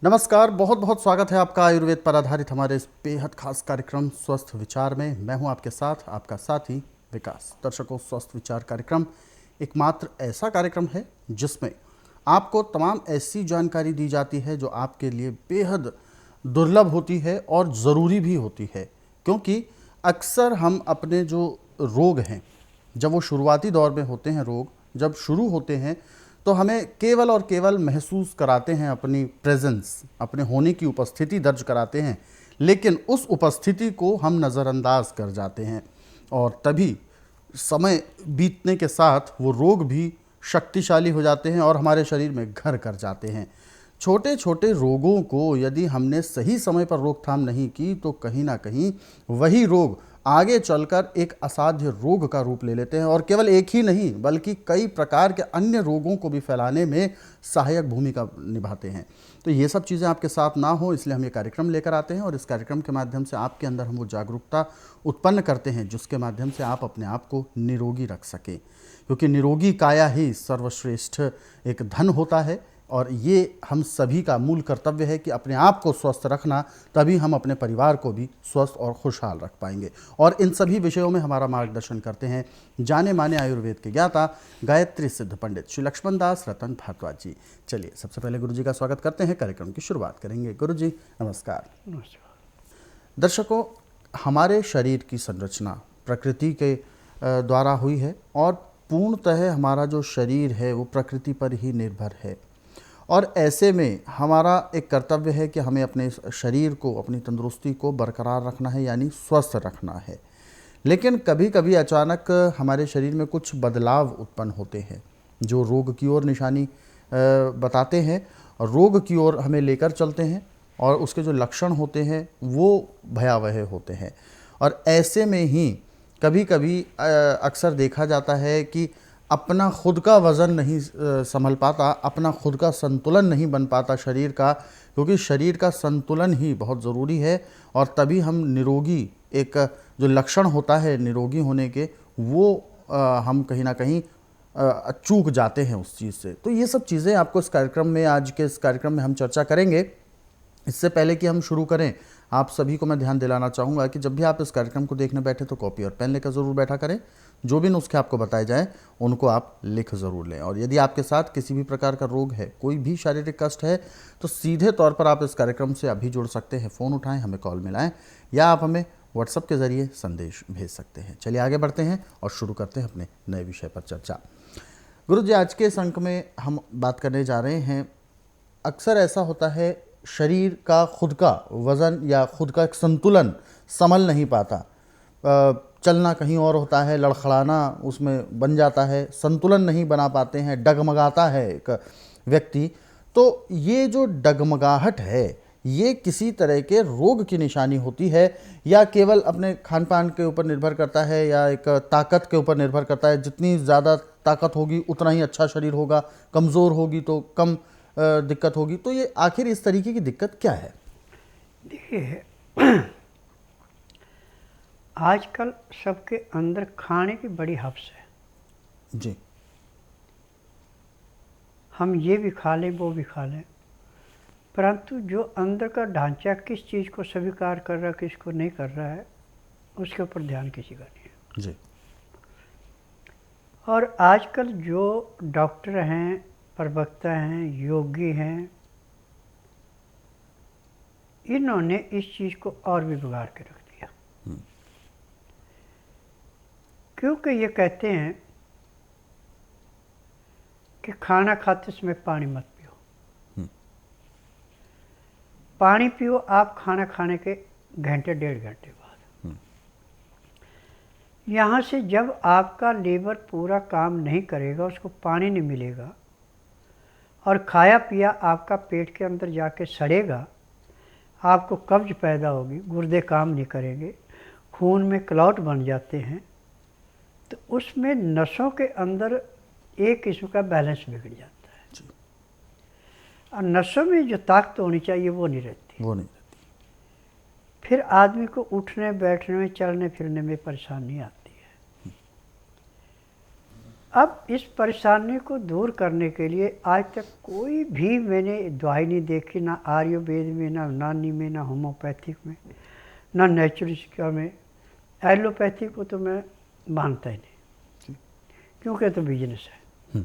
नमस्कार, बहुत बहुत स्वागत है आपका आयुर्वेद पर आधारित हमारे इस बेहद खास कार्यक्रम स्वस्थ विचार में। मैं हूं आपके साथ आपका साथी विकास। दर्शकों, स्वस्थ विचार कार्यक्रम एकमात्र ऐसा कार्यक्रम है जिसमें आपको तमाम ऐसी जानकारी दी जाती है जो आपके लिए बेहद दुर्लभ होती है और ज़रूरी भी होती है, क्योंकि अक्सर हम अपने जो रोग हैं, जब वो शुरुआती दौर में होते हैं, रोग जब शुरू होते हैं तो हमें केवल और केवल महसूस कराते हैं अपनी प्रेजेंस, अपने होने की उपस्थिति दर्ज कराते हैं, लेकिन उस उपस्थिति को हम नज़रअंदाज कर जाते हैं और तभी समय बीतने के साथ वो रोग भी शक्तिशाली हो जाते हैं और हमारे शरीर में घर कर जाते हैं। छोटे छोटे रोगों को यदि हमने सही समय पर रोकथाम नहीं की तो कहीं ना कहीं वही रोग आगे चलकर एक असाध्य रोग का रूप ले लेते हैं और केवल एक ही नहीं बल्कि कई प्रकार के अन्य रोगों को भी फैलाने में सहायक भूमिका निभाते हैं। तो ये सब चीज़ें आपके साथ ना हो, इसलिए हम ये कार्यक्रम लेकर आते हैं और इस कार्यक्रम के माध्यम से आपके अंदर हम वो जागरूकता उत्पन्न करते हैं जिसके माध्यम से आप अपने आप को निरोगी रख सकें, क्योंकि निरोगी काया ही सर्वश्रेष्ठ एक धन होता है और ये हम सभी का मूल कर्तव्य है कि अपने आप को स्वस्थ रखना, तभी हम अपने परिवार को भी स्वस्थ और खुशहाल रख पाएंगे। और इन सभी विषयों में हमारा मार्गदर्शन करते हैं जाने माने आयुर्वेद के ज्ञाता गायत्री सिद्ध पंडित श्री लक्ष्मण दास रतन भारद्वाज जी। चलिए सबसे पहले गुरु जी का स्वागत करते हैं, कार्यक्रम की शुरुआत करेंगे। गुरु जी नमस्कार। दर्शकों, हमारे शरीर की संरचना प्रकृति के द्वारा हुई है और पूर्णतः हमारा जो शरीर है वो प्रकृति पर ही निर्भर है और ऐसे में हमारा एक कर्तव्य है कि हमें अपने शरीर को, अपनी तंदुरुस्ती को बरकरार रखना है, यानी स्वस्थ रखना है। लेकिन कभी कभी अचानक हमारे शरीर में कुछ बदलाव उत्पन्न होते हैं जो रोग की ओर निशानी बताते हैं और रोग की ओर हमें लेकर चलते हैं और उसके जो लक्षण होते हैं वो भयावह होते हैं। और ऐसे में ही कभी कभी अक्सर देखा जाता है कि अपना खुद का वज़न नहीं संभल पाता, अपना खुद का संतुलन नहीं बन पाता शरीर का, क्योंकि शरीर का संतुलन ही बहुत ज़रूरी है और तभी हम निरोगी, एक जो लक्षण होता है निरोगी होने के, वो हम कहीं ना कहीं चूक जाते हैं उस चीज़ से। तो ये सब चीज़ें आपको इस कार्यक्रम में, आज के इस कार्यक्रम में हम चर्चा करेंगे। इससे पहले कि हम शुरू करें, आप सभी को मैं ध्यान दिलाना चाहूँगा कि जब भी आप इस कार्यक्रम को देखने बैठे तो कॉपी और पेन लेकर ज़रूर बैठा करें। जो भी नुस्खे आपको बताए जाएं उनको आप लिख ज़रूर लें और यदि आपके साथ किसी भी प्रकार का रोग है, कोई भी शारीरिक कष्ट है, तो सीधे तौर पर आप इस कार्यक्रम से अभी जुड़ सकते हैं। फ़ोन उठाएं, हमें कॉल मिलाएं या आप हमें व्हाट्सएप के ज़रिए संदेश भेज सकते हैं। चलिए आगे बढ़ते हैं और शुरू करते हैं अपने नए विषय पर चर्चा। गुरु जी, आज के इस अंक में हम बात करने जा रहे हैं, अक्सर ऐसा होता है शरीर का खुद का वज़न या खुद का एक संतुलन संभल नहीं पाता, चलना कहीं और होता है, लड़खड़ाना उसमें बन जाता है, संतुलन नहीं बना पाते हैं, डगमगाता है एक व्यक्ति। तो ये जो डगमगाहट है ये किसी तरह के रोग की निशानी होती है या केवल अपने खान पान के ऊपर निर्भर करता है या एक ताकत के ऊपर निर्भर करता है? जितनी ज़्यादा ताकत होगी उतना ही अच्छा शरीर होगा, कमज़ोर होगी तो कम दिक्कत होगी। तो ये आखिर इस तरीके की दिक्कत क्या है? देखिए, आजकल सबके अंदर खाने की बड़ी हवस है जी। हम ये भी खा लें वो भी खा लें, परंतु जो अंदर का ढांचा किस चीज़ को स्वीकार कर रहा है किसको नहीं कर रहा है उसके ऊपर ध्यान किसी का नहीं है जी। और आजकल जो डॉक्टर हैं, प्रवक्ता हैं, योगी हैं, इन्होंने इस चीज़ को और भी बिगाड़ के रख दिया। क्योंकि ये कहते हैं कि खाना खाते समय पानी मत पियो। पानी पियो आप खाना खाने के घंटे डेढ़ घंटे बाद। यहाँ से जब आपका लीवर पूरा काम नहीं करेगा, उसको पानी नहीं मिलेगा और खाया पिया आपका पेट के अंदर जाके सड़ेगा, आपको कब्ज पैदा होगी, गुर्दे काम नहीं करेंगे, खून में क्लॉट बन जाते हैं, तो उसमें नसों के अंदर एक किस्म का बैलेंस बिगड़ जाता है और नसों में जो ताकत होनी चाहिए वो नहीं रहती। फिर आदमी को उठने बैठने में, चलने फिरने में परेशानी आती है। अब इस परेशानी को दूर करने के लिए आज तक कोई भी मैंने दवाई नहीं देखी, ना आयुर्वेद में, ना यूनानी में, ना होम्योपैथिक में, ना नेचुरल में। एलोपैथी को तो मैं मानता ही नहीं, क्योंकि तो बिजनेस है।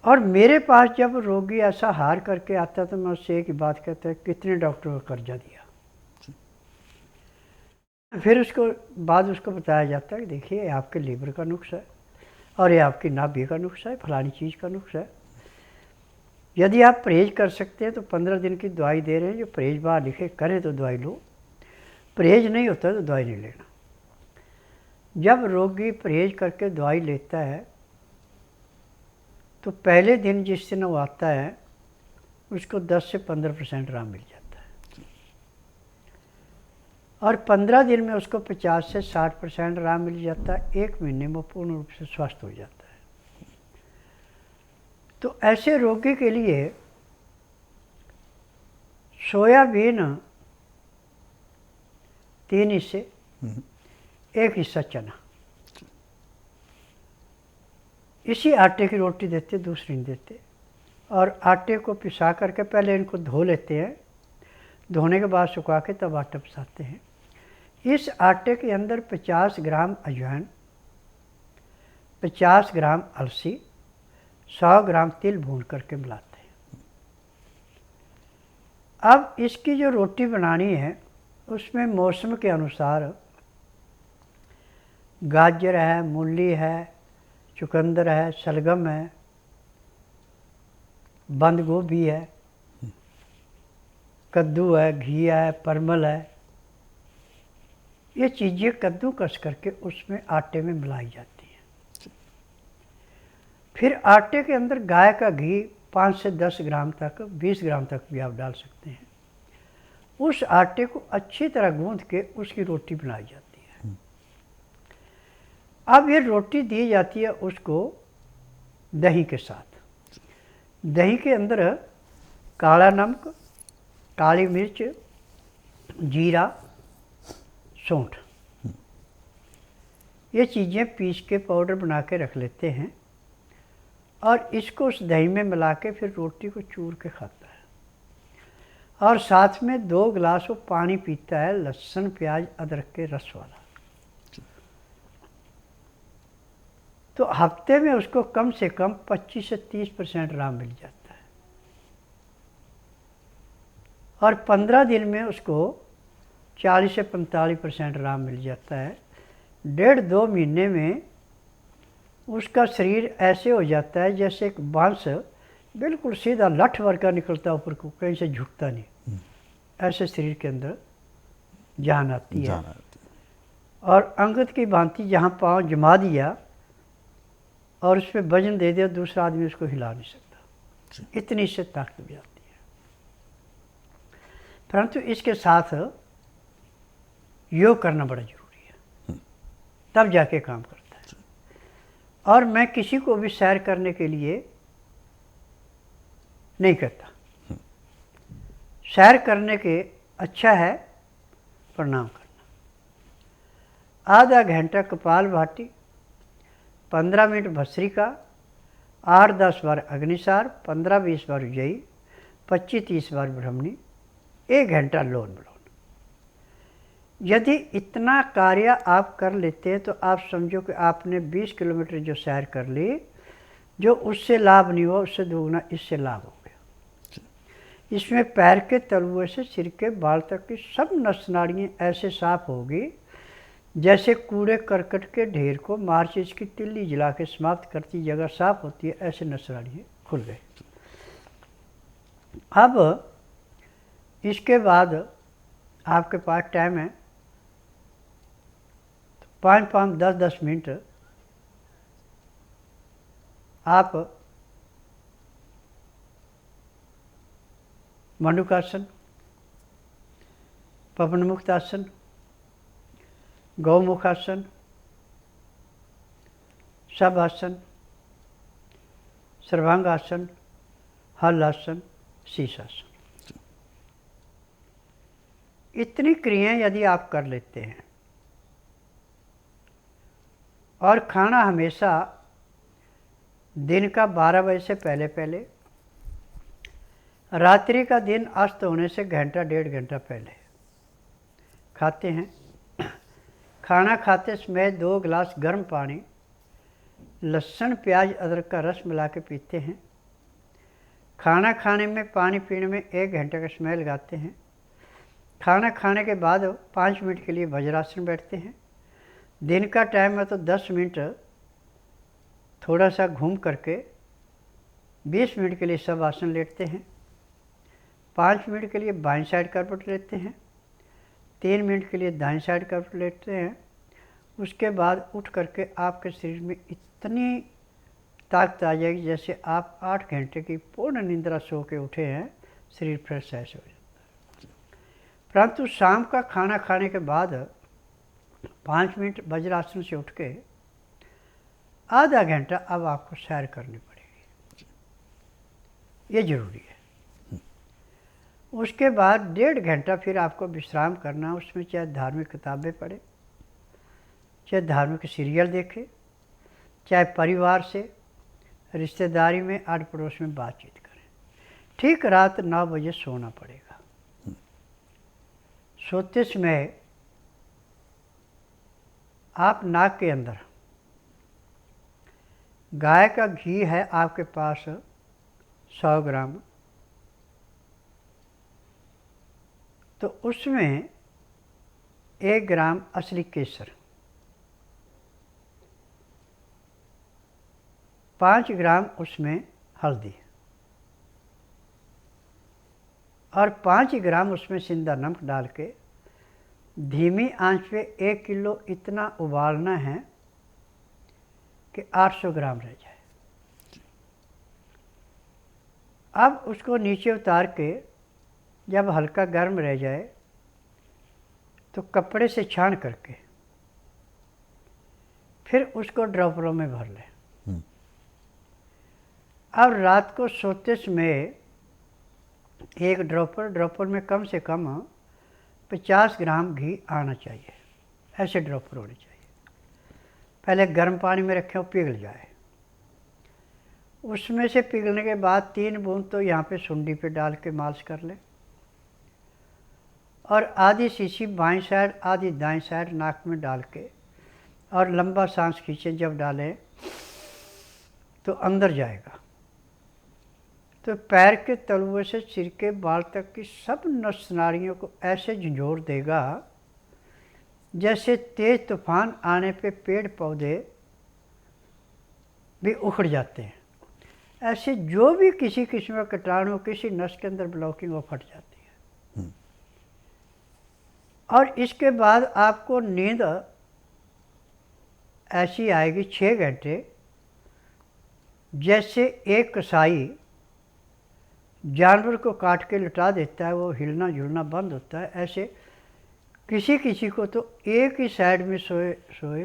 और मेरे पास जब रोगी ऐसा हार करके आता तो मैं उससे एक ही बात कहता है, कितने डॉक्टरों को कर्जा दिया। फिर उसको बाद उसको बताया जाता है कि देखिए ये आपके लीवर का नुक्स है, और ये आपकी नाभि का नुक्स है, फलानी चीज़ का नुक्स है। यदि आप परहेज कर सकते हैं तो 15 दिन की दवाई दे रहे हैं, जो परहेज बाहर लिखे करें तो दवाई लो, परहेज नहीं होता तो दवाई नहीं लेना। जब रोगी परहेज करके दवाई लेता है तो पहले दिन जिस दिन वो आता है उसको 10 से 15% आराम मिल जाता है, और 15 दिन में उसको 50 से 60% आराम मिल जाता है। 1 महीने में पूर्ण रूप से स्वस्थ हो जाता है। तो ऐसे रोगी के लिए सोयाबीन 3 हिस्से, 1 हिस्सा चना, इसी आटे की रोटी देते, दूसरी नहीं देते। और आटे को पिसा करके पहले इनको धो लेते हैं, धोने के बाद सुखा के तब आटा पिसाते हैं। इस आटे के अंदर 50 ग्राम अजवाइन, 50 ग्राम अलसी, 100 ग्राम तिल भून करके मिलाते हैं। अब इसकी जो रोटी बनानी है उसमें मौसम के अनुसार गाजर है, मूली है, चुकंदर है, शलगम है, बंद गोभी है, कद्दू है, घिया है, परमल है, ये चीज़ें कद्दूकस करके उसमें आटे में मिलाई जाती हैं। फिर आटे के अंदर गाय का घी 5 से 10 ग्राम तक, 20 ग्राम तक भी आप डाल सकते हैं। उस आटे को अच्छी तरह गूंथ के उसकी रोटी बनाई जाती है। अब ये रोटी दी जाती है उसको दही के साथ। दही के अंदर काला नमक, काली मिर्च, जीरा, सौंठ, ये चीज़ें पीस के पाउडर बना के रख लेते हैं, और इसको उस दही में मिला के फिर रोटी को चूर के खाता है। और साथ में 2 गिलास वो पानी पीता है, लहसुन प्याज अदरक के रस वाला। तो हफ्ते में उसको कम से कम 25 से 30% आराम मिल जाता है, और 15 दिन में उसको 40 से 45% आराम मिल जाता है। 1.5-2 महीने में उसका शरीर ऐसे हो जाता है जैसे एक बांस बिल्कुल सीधा लठ भर का निकलता है ऊपर को, कहीं से झुकता नहीं। ऐसे शरीर के अंदर जान आती है। और अंगद की भांति जहाँ पाँव जमा दिया और उस पर वजन दे दिया, दूसरा आदमी उसको हिला नहीं सकता, इतनी इससे ताकत भी आती है। परंतु इसके साथ योग करना बड़ा जरूरी है, तब जाके काम करता है। और मैं किसी को भी सैर करने के लिए नहीं कहता। सैर करने के अच्छा है प्रणाम करना। आधा घंटा कपालभाति, 15 मिनट भस्त्रिका, 8-10 बार अग्निसार, 15-20 बार उज्जयी, 25-30 बार ब्रह्मणी, 1 घंटा लोन विलोन। यदि इतना कार्य आप कर लेते हैं तो आप समझो कि आपने 20 किलोमीटर जो सैर कर ली, जो उससे लाभ नहीं हुआ उससे दोगुना इससे लाभ हो गया। इसमें पैर के तलुए से सिर के बाल तक की सब नस नाड़ियाँ ऐसे साफ होगी जैसे कूड़े करकट के ढेर को माचिस की तिल्ली जला के समाप्त करती जगह साफ होती है, ऐसे नस नाड़ियाँ खुल गए। अब इसके बाद आपके पास टाइम है, 5-5, 10-10 मिनट आप मंडूकासन, पवनमुक्तासन, गौमुखासन, शवासन, सर्वांगासन, हलासन, शीर्षासन, इतनी क्रियाएं यदि आप कर लेते हैं और खाना हमेशा दिन का 12 बजे से पहले पहले, रात्रि का दिन अस्त होने से घंटा 1.5 घंटा पहले खाते हैं। खाना खाते समय 2 गिलास गर्म पानी, लहसुन प्याज अदरक का रस मिला के पीते हैं। खाना खाने में पानी पीने में 1 घंटे का समय लगाते हैं। खाना खाने के बाद 5 मिनट के लिए वज्रासन बैठते हैं। दिन का टाइम है तो 10 मिनट थोड़ा सा घूम करके 20 मिनट के लिए सब आसन लेटते हैं। 5 मिनट के लिए बाईं साइड करवट लेते हैं। 3 मिनट के लिए दाईं साइड करवट लेते हैं। उसके बाद उठ करके आपके शरीर में इतनी ताकत आ जाएगी जैसे आप 8 घंटे की पूर्ण निंद्रा सो के उठे हैं, शरीर फ्रेश ऐसे हो जाता है। परंतु शाम का खाना खाने के बाद 5 मिनट वज्रासन से उठ के आधा घंटा अब आपको सैर करनी पड़ेगी, ये जरूरी है। उसके बाद 1.5 घंटा फिर आपको विश्राम करना। उसमें चाहे धार्मिक किताबें पढ़े, चाहे धार्मिक सीरियल देखे, चाहे परिवार से रिश्तेदारी में आड़ पड़ोस में बातचीत करें। ठीक रात 9 बजे सोना पड़ेगा। सोते समय आप नाक के अंदर गाय का घी है आपके पास 100 ग्राम, तो उसमें 1 ग्राम असली केसर, 5 ग्राम उसमें हल्दी और 5 ग्राम उसमें सिंधा नमक डाल के धीमी आंच पे 1 किलो इतना उबालना है कि 800 ग्राम रह जाए। अब उसको नीचे उतार के जब हल्का गर्म रह जाए तो कपड़े से छान करके फिर उसको ड्रॉपरों में भर लें। अब रात को सोते समय एक ड्रॉपर में कम से कम 50 ग्राम घी आना चाहिए। ऐसे ड्रॉपर होने चाहिए। पहले गर्म पानी में रखें, वो पिघल जाए। उसमें से पिघलने के बाद 3 बूंद तो यहाँ पे सुंडी पे डाल के मालिश कर लें और आधी शीशी बाईं साइड आधी दाईं साइड नाक में डाल के और लंबा सांस खींचें। जब डालें तो अंदर जाएगा, तो पैर के तलुए से सिर के बाल तक की सब नस नाड़ियों को ऐसे झंझोर देगा जैसे तेज तूफान आने पे पेड़ पौधे भी उखड़ जाते हैं। ऐसे जो भी किसी किस्म का कीटाणु किसी नस के अंदर ब्लॉकिंग वो फट जाती है। और इसके बाद आपको नींद ऐसी आएगी 6 घंटे जैसे एक कसाई जानवर को काट के लुटा देता है, वो हिलना जुलना बंद होता है। ऐसे किसी किसी को तो एक ही साइड में सोए सोए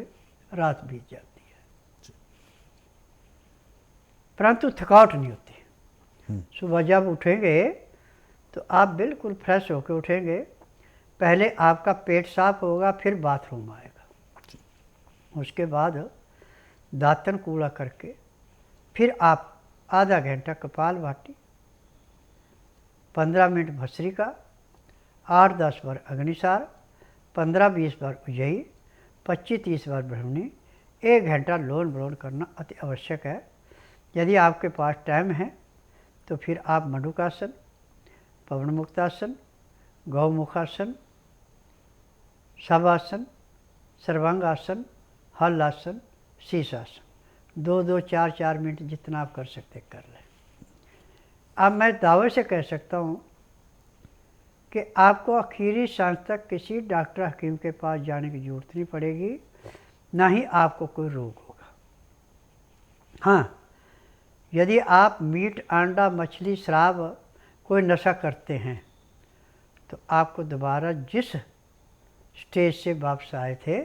रात बीत जाती है, परंतु थकावट नहीं होती। सुबह जब उठेंगे तो आप बिल्कुल फ्रेश होकर उठेंगे। पहले आपका पेट साफ होगा, फिर बाथरूम आएगा। उसके बाद दातन कूड़ा करके फिर आप आधा घंटा कपालभाति, 15 मिनट भस्त्रिका, 8-10 बार अग्निसार, 15-20 बार उज्जयी, 25-30 बार ब्रह्मणी, 1 घंटा लोन विलोन करना अति आवश्यक है। यदि आपके पास टाइम है तो फिर आप मंडूकासन, पवन मुक्तासन, गौमुखासन, शवासन, सर्वांगासन, हलासन, शीर्षासन 2-2, 4-4 मिनट जितना आप कर सकते कर लें। अब मैं दावे से कह सकता हूँ कि आपको आखिरी सांस तक किसी डॉक्टर हकीम के पास जाने की ज़रूरत नहीं पड़ेगी, ना ही आपको कोई रोग होगा। हाँ, यदि आप मीट, अंडा, मछली, शराब कोई नशा करते हैं तो आपको दोबारा जिस स्टेज से वापस आए थे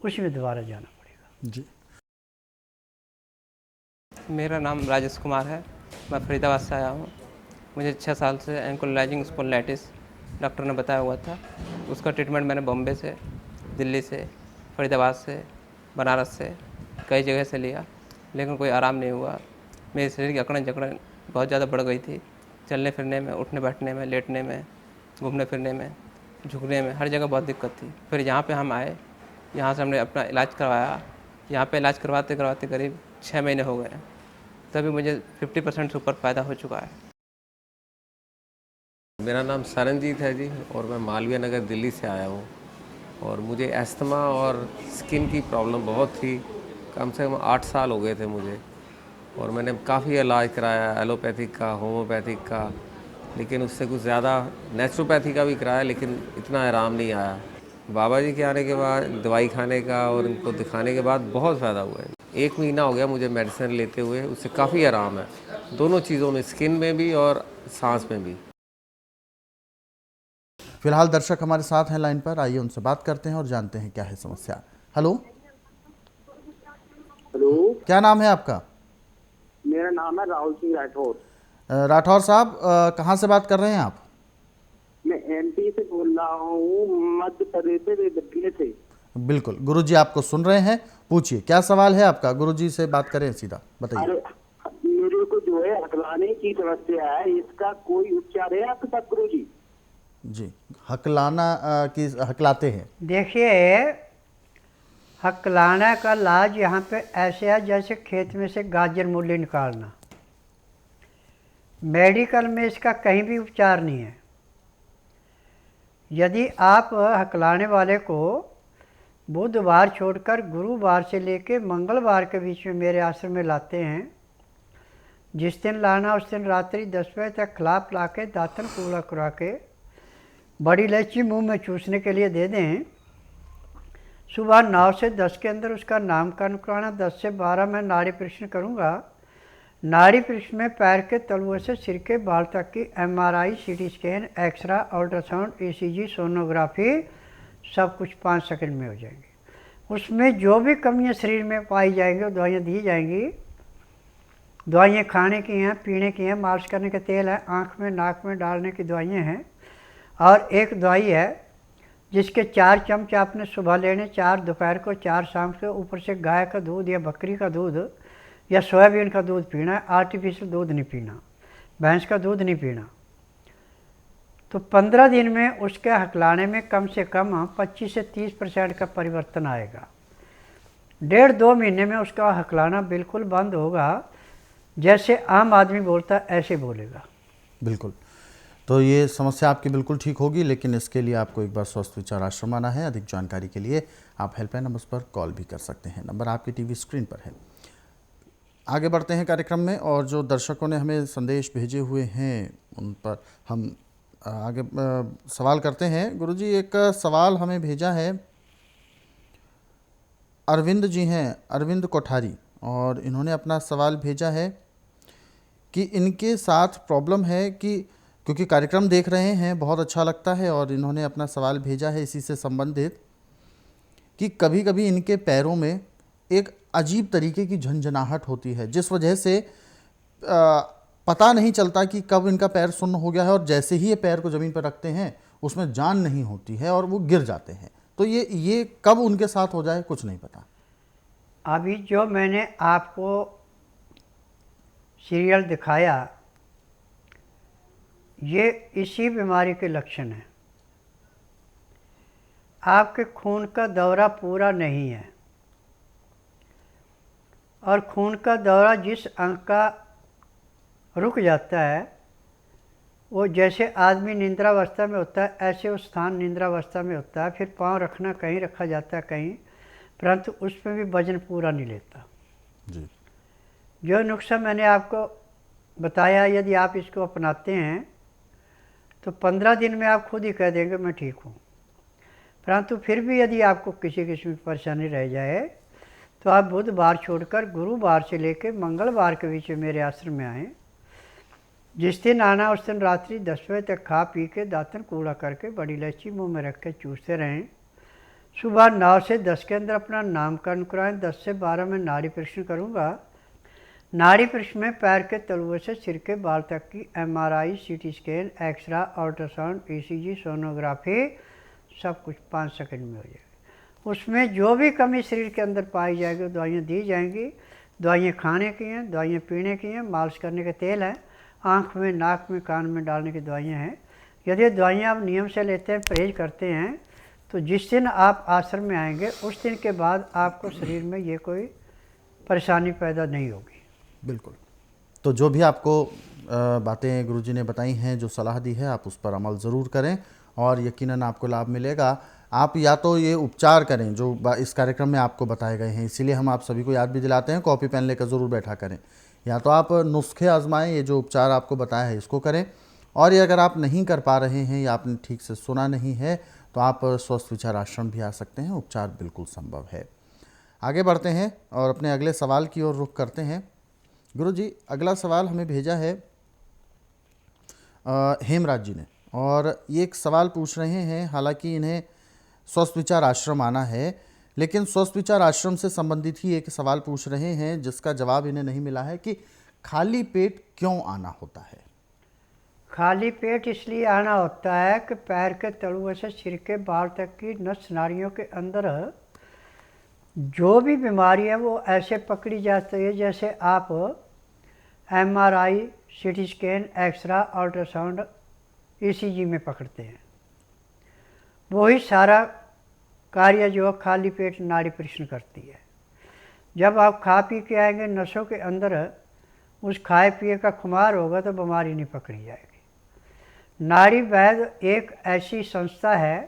उसमें दोबारा जाना पड़ेगा। जी। मेरा नाम राजेश कुमार है। मैं फरीदाबाद से आया हूँ। मुझे 6 साल से एंकोलाइजिंग स्पॉन्डिलाइटिस डॉक्टर ने बताया हुआ था। उसका ट्रीटमेंट मैंने बॉम्बे से, दिल्ली से, फरीदाबाद से बनारस से, कई जगह से लिया, लेकिन कोई आराम नहीं हुआ। मेरे शरीर की अकड़न जकड़न बहुत ज़्यादा बढ़ गई थी। चलने फिरने में, उठने बैठने में, लेटने में, घूमने फिरने में, झुकने में, हर जगह बहुत दिक्कत थी। फिर यहाँ पे हम आए, यहाँ से हमने अपना इलाज करवाया। यहाँ पे इलाज करवाते करवाते करीब 6 महीने हो गए, तभी मुझे 50% से ऊपर फ़ायदा हो चुका है। मेरा नाम सरनजीत है जी, और मैं मालवीय नगर दिल्ली से आया हूँ। और मुझे अस्थमा और स्किन की प्रॉब्लम बहुत थी। कम से कम 8 साल हो गए थे मुझे, और मैंने काफ़ी इलाज कराया, एलोपैथिक का, होम्योपैथिक का, लेकिन उससे कुछ ज़्यादा नेचुरोपैथी का भी कराया, लेकिन इतना आराम नहीं आया। बाबा जी के आने के बाद, दवाई खाने का और इनको दिखाने के बाद बहुत फ़ायदा हुआ है। 1 महीना हो गया मुझे मेडिसिन लेते हुए, उससे काफ़ी आराम है, दोनों चीज़ों में, स्किन में भी और सांस में भी। फिलहाल दर्शक हमारे साथ हैं लाइन पर, आइए उनसे बात करते हैं और जानते हैं क्या है समस्या। हेलो, हेलो, क्या नाम है आपका? मेरा नाम है राहुल सिंह राठौर। राठौर साहब, कहाँ से बात कर रहे हैं आप? मैं एमपी से बोल रहा हूँ, मध्य प्रदेश से, बेतरकीले से। बिल्कुल, गुरुजी आपको सुन रहे हैं, पूछिए क्या सवाल है आपका। गुरुजी से बात करें सीधा, बताइए। अरे, मेरे को जो है हकलाने की समस्या है, इसका कोई उपचार है आपके पास गुरुजी? जी, हकलाना की हकलाते हैं। देखिए, हकलाना का इलाज यहाँ पे ऐसे है जैसे खेत में से गाजर मूली निकालना। मेडिकल में इसका कहीं भी उपचार नहीं है। यदि आप हकलाने वाले को बुधवार छोड़कर गुरुवार से लेके मंगलवार के बीच में मेरे आश्रम में लाते हैं, जिस दिन लाना उस दिन रात्रि 10 बजे तक खिला पिला के, दातन कूड़ा करा के, बड़ी इलायची मुंह में चूसने के लिए दे दें। सुबह 9 से 10 के अंदर उसका नामकरण कराना। 10 से 12 मैं नाड़ी परीक्षण करूँगा। नाड़ी परीक्षण में पैर के तलुओं से सिर के बाल तक की MRI, CT scan, x-ray, ultrasound, ECG, sonography, सब कुछ 5 सेकंड में हो जाएंगे। उसमें जो भी कमियां शरीर में पाई जाएंगी वो दवाइयाँ दी जाएंगी। दवाइयाँ खाने की हैं, पीने की हैं, मालिश करने के तेल है, आँख में नाक में डालने की दवाइयाँ हैं। और एक दवाई है जिसके 4 चम्मच आपने सुबह लेने, 4 दोपहर को, 4 शाम को। ऊपर से गाय का दूध या बकरी का दूध या सोयाबीन का दूध पीना है, आर्टिफिशियल दूध नहीं पीना, भैंस का दूध नहीं पीना। तो 15 दिन में उसके हकलाने में कम से कम 25 से 30% का परिवर्तन आएगा। 1.5-2 महीने में उसका हकलाना बिल्कुल बंद होगा। जैसे आम आदमी बोलता है ऐसे बोलेगा। बिल्कुल, तो ये समस्या आपकी बिल्कुल ठीक होगी, लेकिन इसके लिए आपको एक बार स्वस्थ विचार आश्रम आना है। अधिक जानकारी के लिए आप हेल्पलाइन नंबर पर कॉल भी कर सकते हैं, नंबर आपकी टीवी स्क्रीन पर है। आगे बढ़ते हैं कार्यक्रम में, और जो दर्शकों ने हमें संदेश भेजे हुए हैं उन पर हम आगे सवाल करते हैं। गुरुजी, एक सवाल हमें भेजा है, अरविंद जी हैं, अरविंद कोठारी, और इन्होंने अपना सवाल भेजा है कि इनके साथ प्रॉब्लम है कि क्योंकि कार्यक्रम देख रहे हैं, बहुत अच्छा लगता है, और इन्होंने अपना सवाल भेजा है इसी से संबंधित कि कभी कभी इनके पैरों में एक अजीब तरीके की झंझनाहट होती है, जिस वजह से पता नहीं चलता कि कब इनका पैर सुन्न हो गया है, और जैसे ही ये पैर को ज़मीन पर रखते हैं उसमें जान नहीं होती है और वो गिर जाते हैं। तो ये कब उनके साथ हो जाए कुछ नहीं पता। अभी जो मैंने आपको सीरियल दिखाया, ये इसी बीमारी के लक्षण हैं। आपके खून का दौरा पूरा नहीं है, और खून का दौरा जिस अंग का रुक जाता है, वो जैसे आदमी निद्रावस्था में होता है ऐसे वो स्थान निद्रावस्था में होता है। फिर पाँव रखना कहीं रखा जाता है कहीं, परंतु उसमें भी वजन पूरा नहीं लेता जी। जो नुस्खा मैंने आपको बताया, यदि आप इसको अपनाते हैं तो 15 दिन में आप खुद ही कह देंगे मैं ठीक हूँ। परंतु फिर भी यदि आपको किसी किस्म की परेशानी रह जाए तो आप बुधवार छोड़कर गुरुवार से लेकर मंगलवार के बीच में मेरे आश्रम में आएँ। जिस दिन आना उस दिन रात्रि 10 बजे तक खा पी के, दातन कूड़ा करके, बड़ी इलायची मुंह में रख के चूसते रहें। सुबह 9 से 10 के अंदर अपना नामकरण कराएं। 10 से 12 में नाड़ी परीक्षण करूँगा। नाड़ी परीक्षण में पैर के तलुओं से सिर के बाल तक की MRI, CT scan, x-ray, ultrasound, ECG, sonography, सब कुछ 5 सेकंड में हो जाएगा। उसमें जो भी कमी शरीर के अंदर पाई जाएगी दवाइयाँ दी जाएंगी। दवाइयाँ खाने की हैं, दवाइयाँ पीने की हैं, मालिश करने के तेल हैं, आँख में, नाक में, कान में डालने की दवाइयाँ हैं। यदि दवाइयाँ आप नियम से लेते हैं, परहेज करते हैं, तो जिस दिन आप आश्रम में आएंगे उस दिन के बाद आपको शरीर में ये कोई परेशानी पैदा नहीं होगी। बिल्कुल। तो जो भी आपको बातें गुरुजी ने बताई हैं, जो सलाह दी है, आप उस पर अमल ज़रूर करें और यकीनन आपको लाभ मिलेगा। आप या तो ये उपचार करें जो इस कार्यक्रम में आपको बताए गए हैं, इसीलिए हम आप सभी को याद भी दिलाते हैं, कॉपी पेन लेकर ज़रूर बैठा करें। या तो आप नुस्खे आजमाएं, ये जो उपचार आपको बताया है इसको करें, और ये अगर आप नहीं कर पा रहे हैं या आपने ठीक से सुना नहीं है तो आप स्वस्थ विचार आश्रम भी आ सकते हैं। उपचार बिल्कुल संभव है। आगे बढ़ते हैं और अपने अगले सवाल की ओर रुख करते हैं। गुरुजी, अगला सवाल हमें भेजा है हेमराज जी ने, और ये एक सवाल पूछ रहे हैं। हालांकि इन्हें स्वस्थ विचार आश्रम आना है, लेकिन स्वस्थ विचार आश्रम से संबंधित ही एक सवाल पूछ रहे हैं जिसका जवाब इन्हें नहीं मिला है कि खाली पेट क्यों आना होता है। खाली पेट इसलिए आना होता है कि पैर के तलुए से सिर के बाल तक की नस नाड़ियों के अंदर जो भी बीमारी है वो ऐसे पकड़ी जाती है जैसे आप MRI, CT scan, x-ray, ultrasound, ECG में पकड़ते हैं। वही सारा कार्य जो खाली पेट नाड़ी परीक्षण करती है। जब आप खा पी के आएंगे, नसों के अंदर उस खाए पिए का खुमार होगा तो बीमारी नहीं पकड़ी जाएगी। नाड़ी वैद्य एक ऐसी संस्था है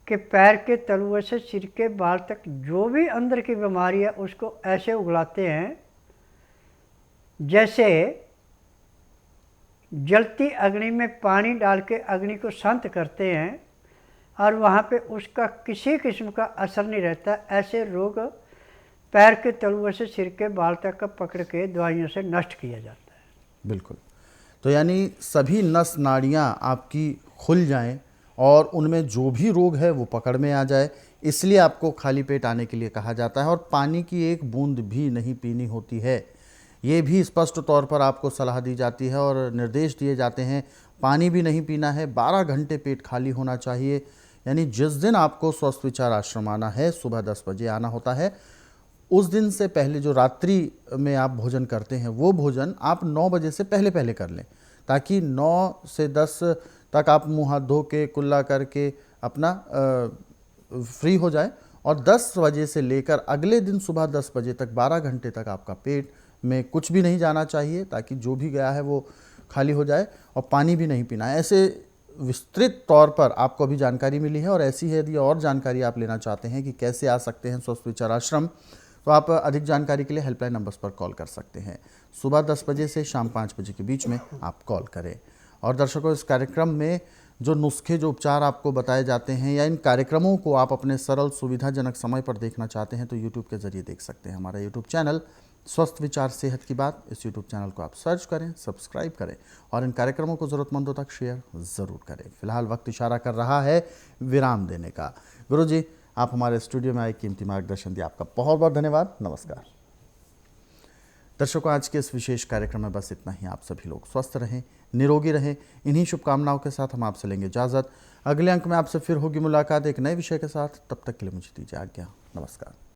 कि पैर के तलुए से सिर के बाल तक जो भी अंदर की बीमारी है उसको ऐसे उगलाते हैं जैसे जलती अग्नि में पानी डाल के अग्नि को शांत करते हैं और वहाँ पे उसका किसी किस्म का असर नहीं रहता। ऐसे रोग पैर के तलुए से सिर के बाल तक का पकड़ के दवाइयों से नष्ट किया जाता है। बिल्कुल। तो यानी सभी नस नाड़ियाँ आपकी खुल जाएं और उनमें जो भी रोग है वो पकड़ में आ जाए, इसलिए आपको खाली पेट आने के लिए कहा जाता है। और पानी की एक बूंद भी नहीं पीनी होती है, ये भी स्पष्ट तौर पर आपको सलाह दी जाती है और निर्देश दिए जाते हैं। पानी भी नहीं पीना है, 12 घंटे पेट खाली होना चाहिए। यानी जिस दिन आपको स्वस्थ विचार आश्रम आना है, सुबह 10 बजे आना होता है, उस दिन से पहले जो रात्रि में आप भोजन करते हैं वो भोजन आप 9 बजे से पहले पहले कर लें, ताकि 9 से 10 तक आप मुँह हाथ धो के कुल्ला करके अपना फ्री हो जाए, और 10 बजे से लेकर अगले दिन सुबह 10 बजे तक 12 घंटे तक आपका पेट में कुछ भी नहीं जाना चाहिए, ताकि जो भी गया है वो खाली हो जाए। और पानी भी नहीं पीना है। ऐसे विस्तृत तौर पर आपको अभी जानकारी मिली है, और ऐसी है यदि और जानकारी आप लेना चाहते हैं कि कैसे आ सकते हैं स्वस्थ विचार आश्रम, तो आप अधिक जानकारी के लिए हेल्पलाइन नंबर्स पर कॉल कर सकते हैं। सुबह 10 बजे से शाम 5 बजे के बीच में आप कॉल करें। और दर्शकों, इस कार्यक्रम में जो नुस्खे, जो उपचार आपको बताए जाते हैं, या इन कार्यक्रमों को आप अपने सरल सुविधाजनक समय पर देखना चाहते हैं तो यूट्यूब के जरिए देख सकते हैं। हमारा यूट्यूब चैनल स्वस्थ विचार सेहत की बात, इस यूट्यूब चैनल को आप सर्च करें, सब्सक्राइब करें और इन कार्यक्रमों को ज़रूरतमंदों तक शेयर ज़रूर करें। फिलहाल वक्त इशारा कर रहा है विराम देने का। गुरुजी, आप हमारे स्टूडियो में आए, कीमती मार्गदर्शन दिया, आपका बहुत बहुत धन्यवाद। नमस्कार। दर्शकों, आज के इस विशेष कार्यक्रम में बस इतना ही। आप सभी लोग स्वस्थ रहें, निरोगी रहें, इन्हीं शुभकामनाओं के साथ हम आपसे लेंगे इजाज़त। अगले अंक में आपसे फिर होगी मुलाकात एक नए विषय के साथ। तब तक के लिए मुझे दीजिए आज्ञा। नमस्कार।